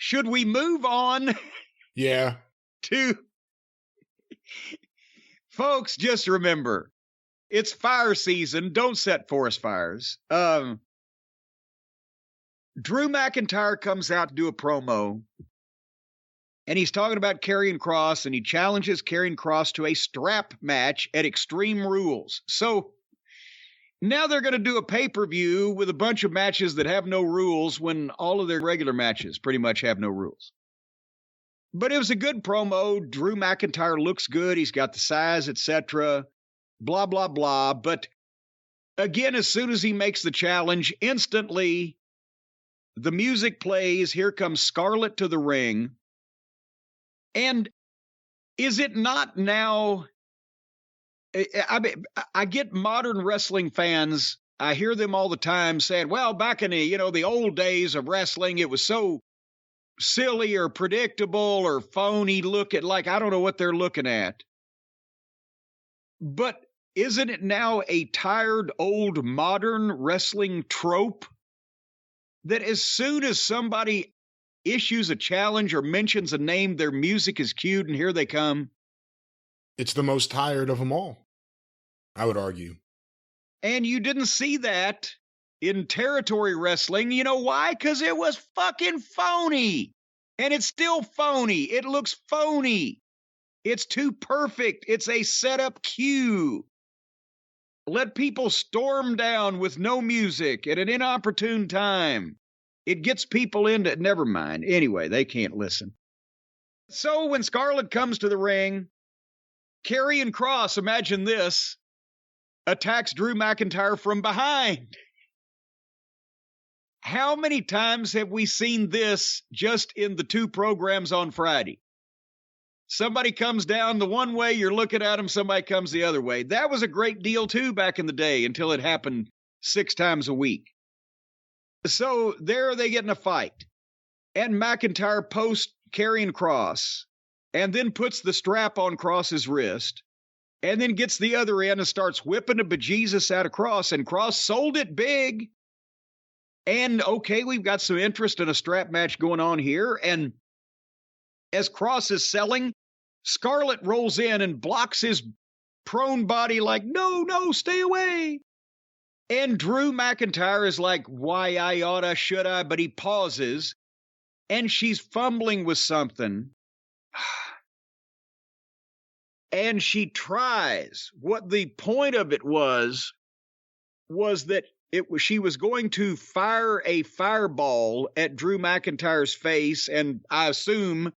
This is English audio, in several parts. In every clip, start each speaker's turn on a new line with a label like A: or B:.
A: should we move on?
B: Yeah.
A: To folks, just remember, it's fire season. Don't set forest fires. Drew McIntyre comes out to do a promo, and he's talking about Karrion Kross, and he challenges Karrion Kross to a strap match at Extreme Rules. So now they're going to do a pay-per-view with a bunch of matches that have no rules when all of their regular matches pretty much have no rules. But it was a good promo. Drew McIntyre looks good. He's got the size, etc. Blah, blah, blah. But again, as soon as he makes the challenge, instantly the music plays. Here comes Scarlett to the ring. And is it not now? I get modern wrestling fans. I hear them all the time saying, well, back in the old days of wrestling, it was so silly or predictable or phony. Look at, like, I don't know what they're looking at. But isn't it now a tired, old, modern wrestling trope that as soon as somebody issues a challenge or mentions a name, their music is cued and here they come?
B: It's the most tired of them all, I would argue.
A: And you didn't see that in territory wrestling. You know why? Because it was fucking phony. And it's still phony. It looks phony. It's too perfect. It's a setup cue. Let people storm down with no music at an inopportune time. It gets people into, never mind. Anyway, they can't listen. So when Scarlett comes to the ring, Karrion Kross, imagine this, attacks Drew McIntyre from behind. How many times have we seen this just in the two programs on Friday? Somebody comes down the one way, you're looking at them, somebody comes the other way. That was a great deal too back in the day until it happened 6 times a week. So there they get in a fight. And McIntyre posts Karrion Kross and then puts the strap on Kross's wrist and then gets the other end and starts whipping the bejesus out of Kross. And Kross sold it big. And okay, we've got some interest in a strap match going on here. And as Kross is selling, Scarlett rolls in and blocks his prone body like, no, stay away. And Drew McIntyre is like, why I oughta, should I? But he pauses, and she's fumbling with something. And she tries. What the point of it was that she was going to fire a fireball at Drew McIntyre's face, and I assume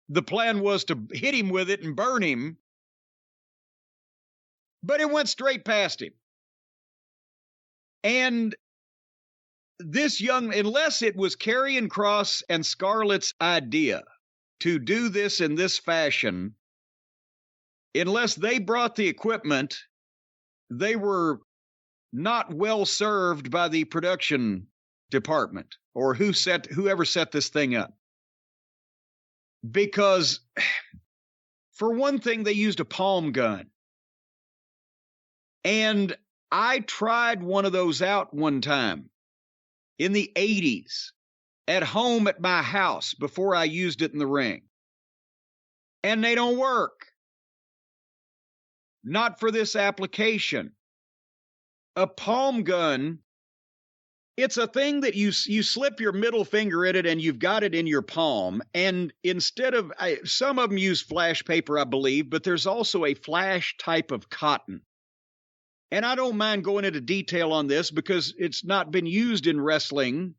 A: the plan was to hit him with it and burn him. But it went straight past him. And this unless it was Karrion Kross and Scarlett's idea to do this in this fashion, unless they brought the equipment, they were not well served by the production department or whoever set this thing up. Because, for one thing, they used a palm gun. And I tried one of those out one time in the 80s at home at my house before I used it in the ring. And they don't work. Not for this application. A palm gun, it's a thing that you slip your middle finger in it and you've got it in your palm. And instead of, some of them use flash paper, I believe, but there's also a flash type of cotton. And I don't mind going into detail on this because it's not been used in wrestling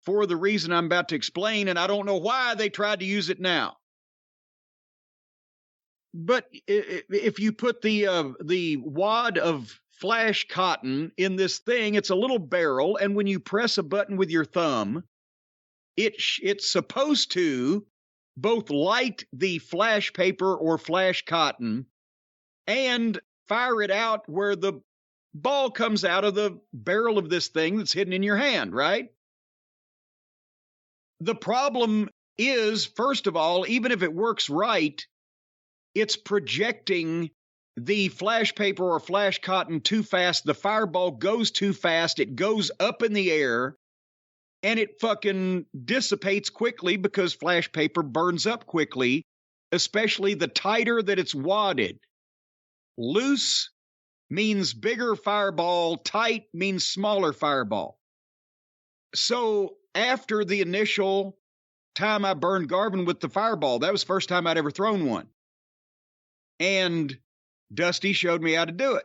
A: for the reason I'm about to explain, and I don't know why they tried to use it now. But if you put the wad of flash cotton in this thing, it's a little barrel, and when you press a button with your thumb, it's supposed to both light the flash paper or flash cotton and fire it out where the ball comes out of the barrel of this thing that's hidden in your hand, right? The problem is, first of all, even if it works right, it's projecting the flash paper or flash cotton too fast. The fireball goes too fast. It goes up in the air. and it fucking dissipates quickly because flash paper burns up quickly, especially the tighter that it's wadded. Loose means bigger fireball, tight means smaller fireball. So after the initial time I burned Garvin with the fireball, that was the first time I'd ever thrown one. And Dusty showed me how to do it.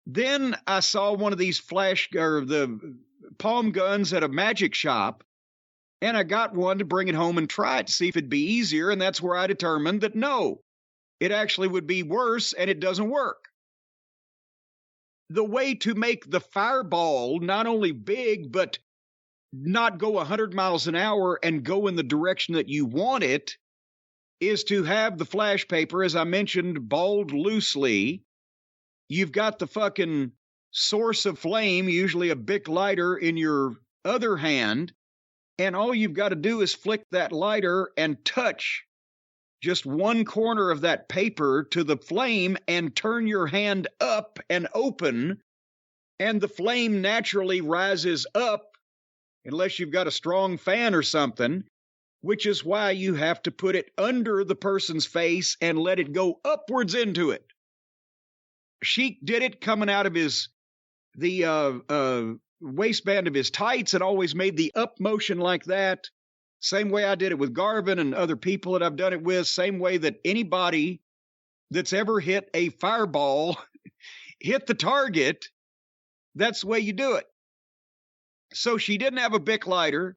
A: Then I saw one of these the palm guns at a magic shop, and I got one to bring it home and try it to see if it'd be easier, and that's where I determined that no, it actually would be worse, and it doesn't work. The way to make the fireball not only big, but not go 100 miles an hour and go in the direction that you want it is to have the flash paper, as I mentioned, balled loosely. You've got the fucking source of flame, usually a Bic lighter, in your other hand, and all you've got to do is flick that lighter and touch just one corner of that paper to the flame and turn your hand up and open, and the flame naturally rises up, unless you've got a strong fan or something, which is why you have to put it under the person's face and let it go upwards into it. Sheik did it coming out of the waistband of his tights and always made the up motion like that. Same way I did it with Garvin and other people that I've done it with. Same way that anybody that's ever hit a fireball hit the target. That's the way you do it. So she didn't have a Bic lighter.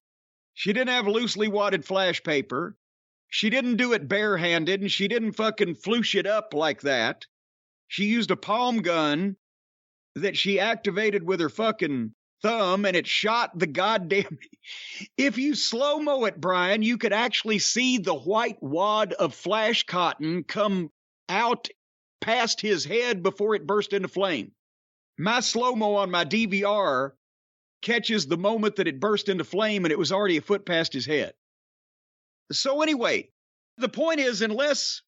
A: She didn't have loosely wadded flash paper. She didn't do it barehanded, and she didn't fucking floosh it up like that. She used a palm gun that she activated with her fucking thumb, and it shot the goddamn... If you slow-mo it, Brian, you could actually see the white wad of flash cotton come out past his head before it burst into flame. My slow-mo on my DVR catches the moment that it burst into flame, and it was already a foot past his head. So anyway, the point is, unless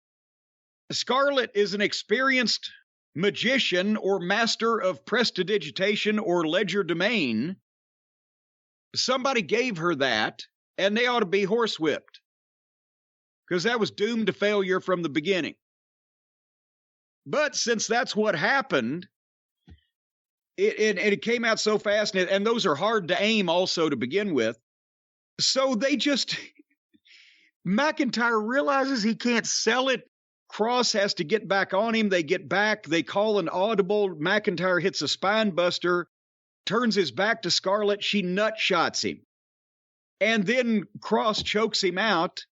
A: Scarlett is an experienced magician or master of prestidigitation or legerdemain, somebody gave her that, and they ought to be horsewhipped, because that was doomed to failure from the beginning. But since that's what happened, it came out so fast, and those are hard to aim also to begin with. So they just... McIntyre realizes he can't sell it. Cross has to get back on him. They get back. They call an audible. McIntyre hits a spine buster, turns his back to Scarlett. She nut shots him. And then Cross chokes him out.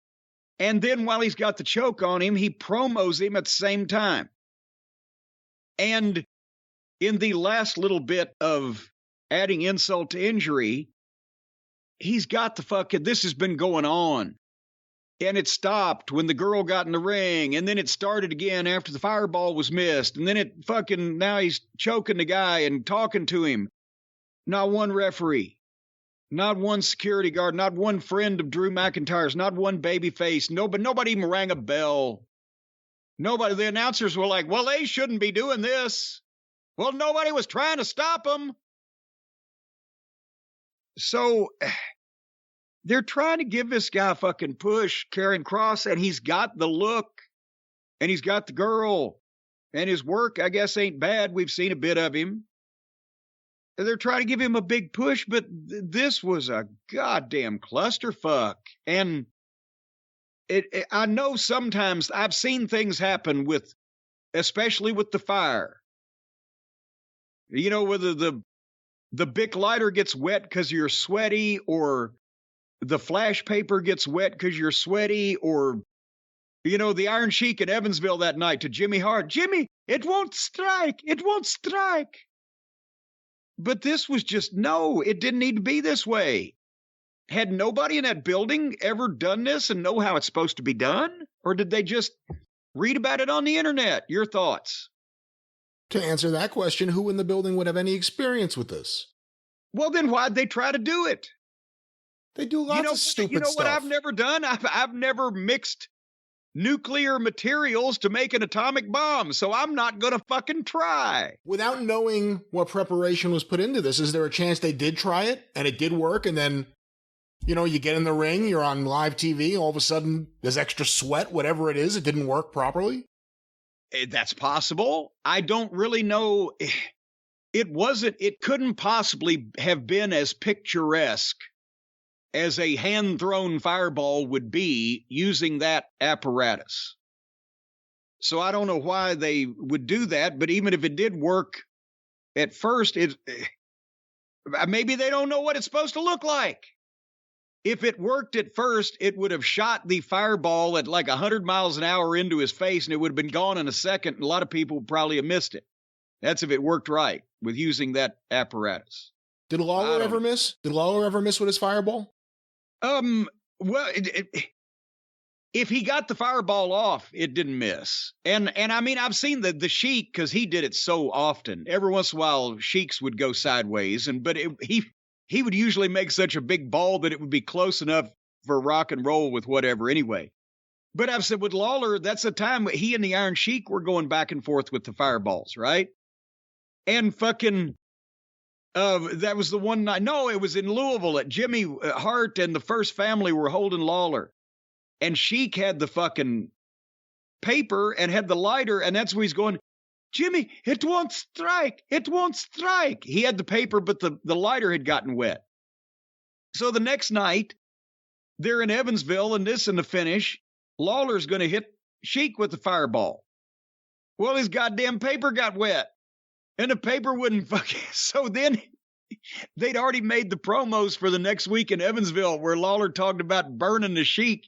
A: And then while he's got the choke on him, he promos him at the same time. And in the last little bit of adding insult to injury, he's got the fucking, this has been going on. And it stopped when the girl got in the ring, and then it started again after the fireball was missed, and then it fucking, now he's choking the guy and talking to him. Not one referee, not one security guard, not one friend of Drew McIntyre's, not one babyface, nobody even rang a bell. Nobody, the announcers were like, well, they shouldn't be doing this. Well, nobody was trying to stop them. So... they're trying to give this guy a fucking push, Karrion Kross, and he's got the look, and he's got the girl, and his work, I guess, ain't bad. We've seen a bit of him. They're trying to give him a big push, but this was a goddamn clusterfuck. And I know sometimes I've seen things happen with, especially with the fire. You know, whether the Bic lighter gets wet because you're sweaty, or the flash paper gets wet because you're sweaty, or, you know, the Iron Sheik in Evansville that night to Jimmy Hart. Jimmy, it won't strike. It won't strike. But this was just, no, it didn't need to be this way. Had nobody in that building ever done this and know how it's supposed to be done? Or did they just read about it on the internet? Your thoughts?
B: To answer that question, who in the building would have any experience with this?
A: Well, then why'd they try to do it?
B: They do lots of stupid stuff.
A: You know what I've never done? I've never mixed nuclear materials to make an atomic bomb, so I'm not going to fucking try.
B: Without knowing what preparation was put into this, is there a chance they did try it and it did work, and then, you know, you get in the ring, you're on live TV, all of a sudden there's extra sweat, whatever it is, it didn't work properly?
A: That's possible. I don't really know. It couldn't possibly have been as picturesque as a hand-thrown fireball would be using that apparatus. So I don't know why they would do that, but even if it did work at first, maybe they don't know what it's supposed to look like. If it worked at first, it would have shot the fireball at like 100 miles an hour into his face, and it would have been gone in a second, and a lot of people would probably have missed it. That's if it worked right with using that apparatus.
B: Did Lawler ever miss? Did Lawler ever miss with his fireball?
A: Well, if he got the fireball off, it didn't miss. And I mean, I've seen the Sheik, because he did it so often. Every once in a while, Sheiks would go sideways, but he would usually make such a big ball that it would be close enough for rock and roll with whatever anyway. But I've said with Lawler, that's the time he and the Iron Sheik were going back and forth with the fireballs, right? And fucking... that was the one night. No, it was in Louisville at Jimmy Hart and the First Family were holding Lawler. And Sheik had the fucking paper and had the lighter, and that's where he's going, Jimmy, it won't strike. It won't strike. He had the paper, but the lighter had gotten wet. So the next night, they're in Evansville, and this in the finish, Lawler's going to hit Sheik with the fireball. Well, his goddamn paper got wet. And the paper wouldn't fucking... So then they'd already made the promos for the next week in Evansville where Lawler talked about burning the Sheik,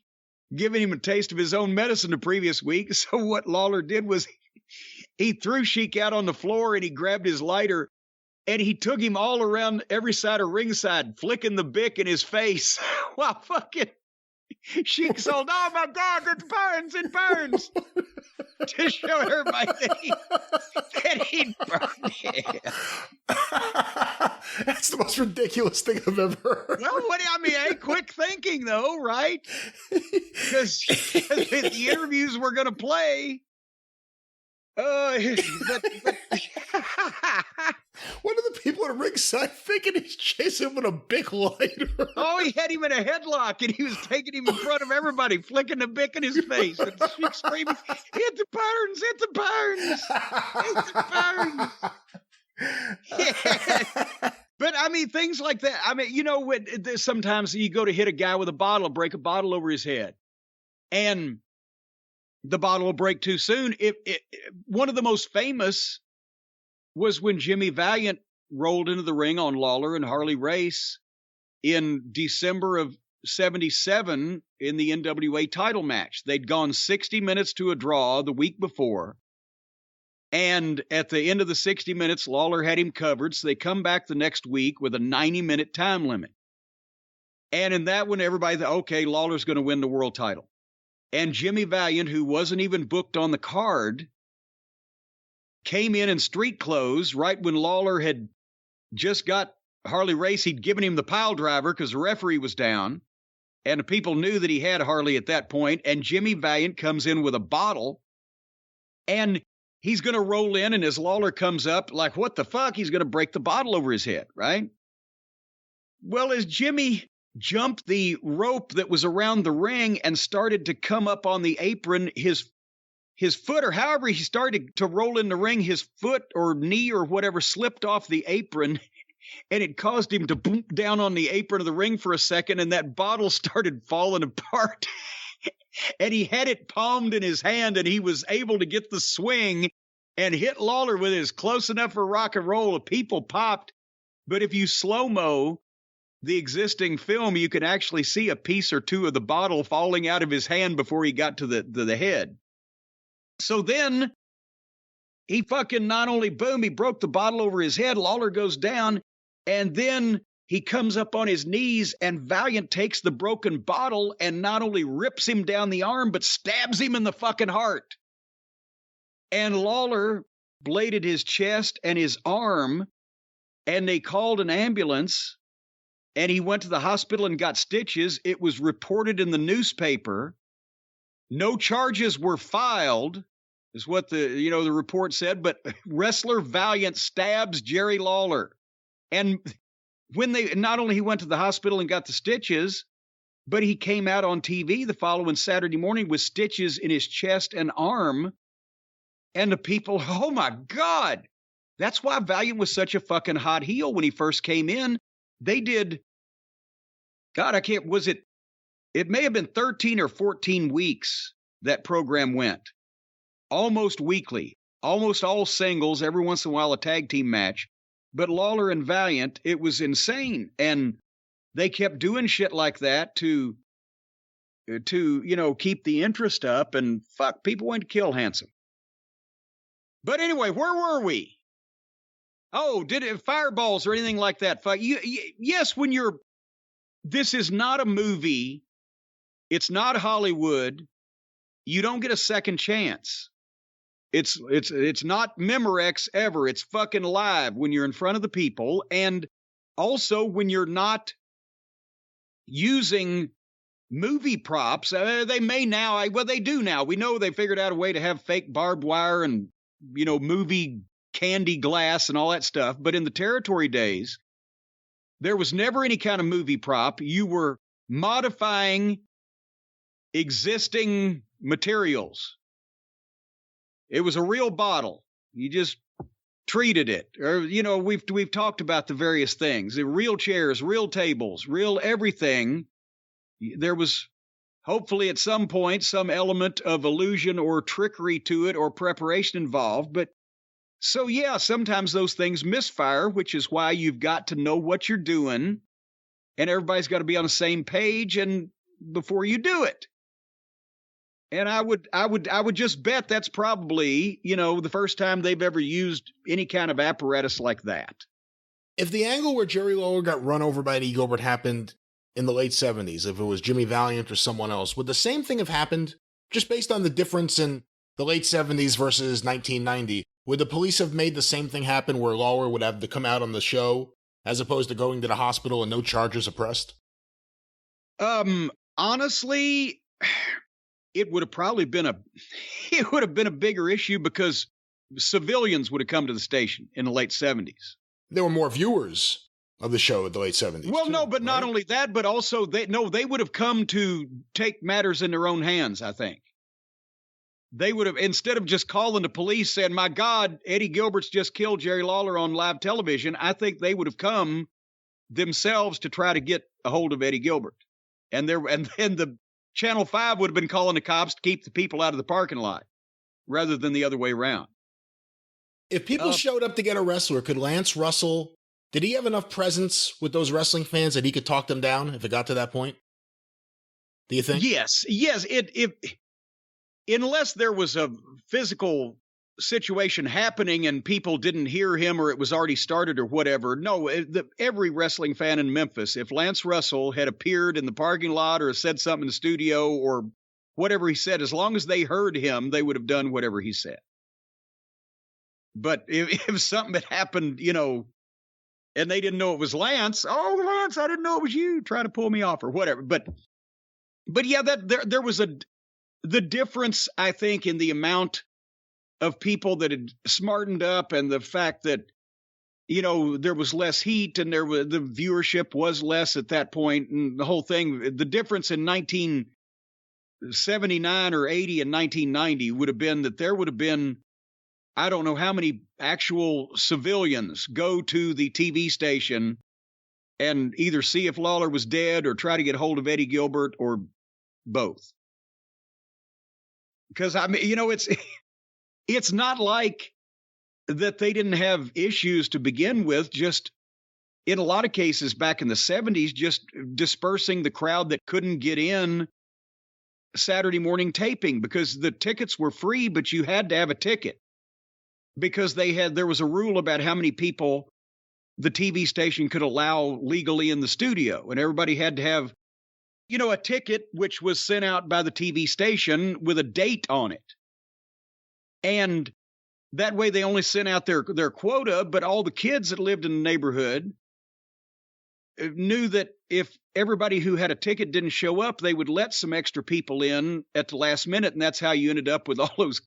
A: giving him a taste of his own medicine the previous week. So what Lawler did was he threw Sheik out on the floor and he grabbed his lighter and he took him all around every side of ringside, flicking the bick in his face while fucking Sheik sold, oh my God, it burns. To show everybody that he'd burned it.
B: That's the most ridiculous thing I've ever heard.
A: Well, quick thinking though, right? Because the interviews we're going to play. What
B: are the people at ringside thinking he's chasing him with a big lighter?
A: Oh, he had him in a headlock and he was taking him in front of everybody, flicking the bick in his face and screaming, hit the burns, hit the burns, hit the burns. Yeah. But I mean, things like that. I mean, you know, sometimes you go to hit a guy with a bottle, break a bottle over his head, and the bottle will break too soon. One of the most famous was when Jimmy Valiant rolled into the ring on Lawler and Harley Race in December of 1977 in the NWA title match. They'd gone 60 minutes to a draw the week before. And at the end of the 60 minutes, Lawler had him covered. So they come back the next week with a 90-minute time limit. And in that one, everybody thought, okay, Lawler's going to win the world title. And Jimmy Valiant, who wasn't even booked on the card, came in street clothes right when Lawler had just got Harley Race. He'd given him the pile driver because the referee was down. And the people knew that he had Harley at that point. And Jimmy Valiant comes in with a bottle. And he's going to roll in. And as Lawler comes up, like, what the fuck? He's going to break the bottle over his head, right? Well, as Jimmy jumped the rope that was around the ring and started to come up on the apron, his foot, or however he started to roll in the ring, his foot or knee or whatever slipped off the apron, and it caused him to boom down on the apron of the ring for a second, and that bottle started falling apart. And he had it palmed in his hand, and he was able to get the swing and hit Lawler with his close enough for rock and roll. People popped. But if you slow-mo the existing film, you can actually see a piece or two of the bottle falling out of his hand before he got to the head. So then he fucking not only, boom, he broke the bottle over his head. Lawler goes down, and then he comes up on his knees, and Valiant takes the broken bottle and not only rips him down the arm, but stabs him in the fucking heart. And Lawler bladed his chest and his arm, and they called an ambulance. And he went to the hospital and got stitches. It was reported in the newspaper No charges were filed, is what the report said, but wrestler Valiant stabs Jerry Lawler. And when not only he went to the hospital and got the stitches, but he came out on TV the following Saturday morning with stitches in his chest and arm. And the people, oh my God, that's why Valiant was such a fucking hot heel when he first came in. They did, God, it may have been 13 or 14 weeks that program went. Almost weekly, almost all singles, every once in a while a tag team match. But Lawler and Valiant, it was insane. And they kept doing shit like that to keep the interest up, and fuck, people went to kill Handsome. But anyway, where were we? Oh, did it fireballs or anything like that? Yes, this is not a movie. It's not Hollywood. You don't get a second chance. It's not Memorex ever. It's fucking live when you're in front of the people. And also when you're not using movie props. They may now, they do now. We know they figured out a way to have fake barbed wire and, movie candy glass and all that stuff. But in the territory days, there was never any kind of movie prop. You were modifying existing materials. It was a real bottle. You just treated it. Or, we've talked about the various things. The real chairs, real tables, real everything. There was hopefully at some point some element of illusion or trickery to it or preparation involved. But so, yeah, sometimes those things misfire, which is why you've got to know what you're doing. And everybody's got to be on the same page and before you do it. And I would just bet that's probably, the first time they've ever used any kind of apparatus like that.
B: If the angle where Jerry Lawler got run over by Eddie Gilbert happened in the late 70s, if it was Jimmy Valiant or someone else, would the same thing have happened? Just based on the difference in the late 70s versus 1990, would the police have made the same thing happen where Lawler would have to come out on the show as opposed to going to the hospital and no charges are pressed?
A: Honestly, it would have probably been a bigger issue because civilians would have come to the station in the late 70s.
B: There were more viewers of the show in the late 70s.
A: Well, no, but right? Not only that, but also they would have come to take matters in their own hands, I think. They would have, instead of just calling the police saying, my God, Eddie Gilbert's just killed Jerry Lawler on live television, I think they would have come themselves to try to get a hold of Eddie Gilbert. And then the Channel 5 would have been calling the cops to keep the people out of the parking lot rather than the other way around.
B: If people showed up to get a wrestler, could Lance Russell, did he have enough presence with those wrestling fans that he could talk them down if it got to that point? Do you think?
A: Yes. Unless there was a physical situation happening and people didn't hear him or it was already started or whatever. No, every wrestling fan in Memphis, if Lance Russell had appeared in the parking lot or said something in the studio or whatever he said, as long as they heard him, they would have done whatever he said. But if something had happened, and they didn't know it was Lance, oh, Lance, I didn't know it was you trying to pull me off or whatever. But yeah, there was the difference, I think, in the amount of people that had smartened up and the fact that, there was less heat and the viewership was less at that point and the whole thing. The difference in 1979 or 80 and 1990 would have been that there would have been, I don't know how many actual civilians go to the TV station and either see if Lawler was dead or try to get hold of Eddie Gilbert or both. Because, it's not like that they didn't have issues to begin with, just in a lot of cases back in the 70s, just dispersing the crowd that couldn't get in Saturday morning taping because the tickets were free, but you had to have a ticket because there was a rule about how many people the TV station could allow legally in the studio. And everybody had to have, a ticket, which was sent out by the TV station with a date on it. And that way they only sent out their quota, but all the kids that lived in the neighborhood knew that if everybody who had a ticket didn't show up, they would let some extra people in at the last minute, and that's how you ended up with all those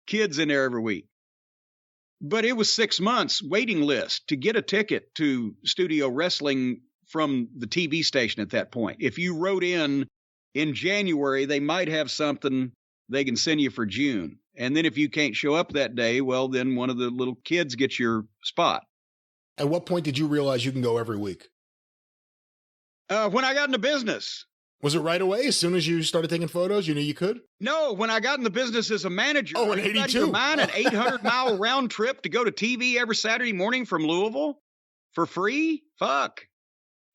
A: kids in there every week. But it was 6 months waiting list to get a ticket to studio wrestling from the TV station at that point. If you wrote in January, they might have something they can send you for June. And then if you can't show up that day, well, then one of the little kids gets your spot.
B: At what point did you realize you can go every week?
A: When I got into business.
B: Was it right away? As soon as you started taking photos, you knew you could?
A: No, when I got in the business as a manager.
B: Oh, in 82.
A: Mine, an 800-mile round trip to go to TV every Saturday morning from Louisville for free? Fuck.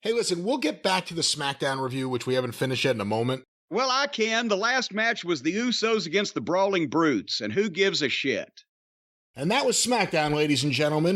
B: Hey, listen, we'll get back to the SmackDown review, which we haven't finished yet, in a moment.
A: Well, I can. The last match was the Usos against the Brawling Brutes, and who gives a shit?
B: And that was SmackDown, ladies and gentlemen.